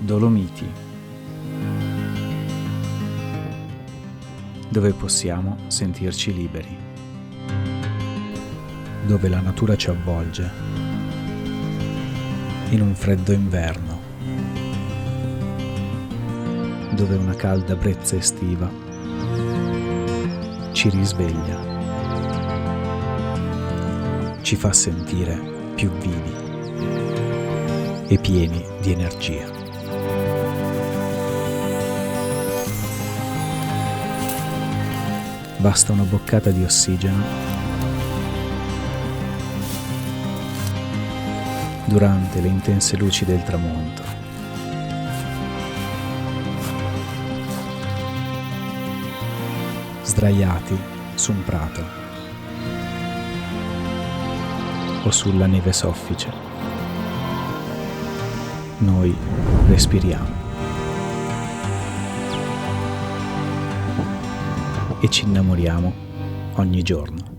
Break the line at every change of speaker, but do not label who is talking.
Dolomiti, dove possiamo sentirci liberi, dove la natura ci avvolge in un freddo inverno, dove una calda brezza estiva ci risveglia, ci fa sentire più vivi e pieni di energia. Basta una boccata di ossigeno durante le intense luci del tramonto. Sdraiati su un prato o sulla neve soffice, noi respiriamo e ci innamoriamo ogni giorno.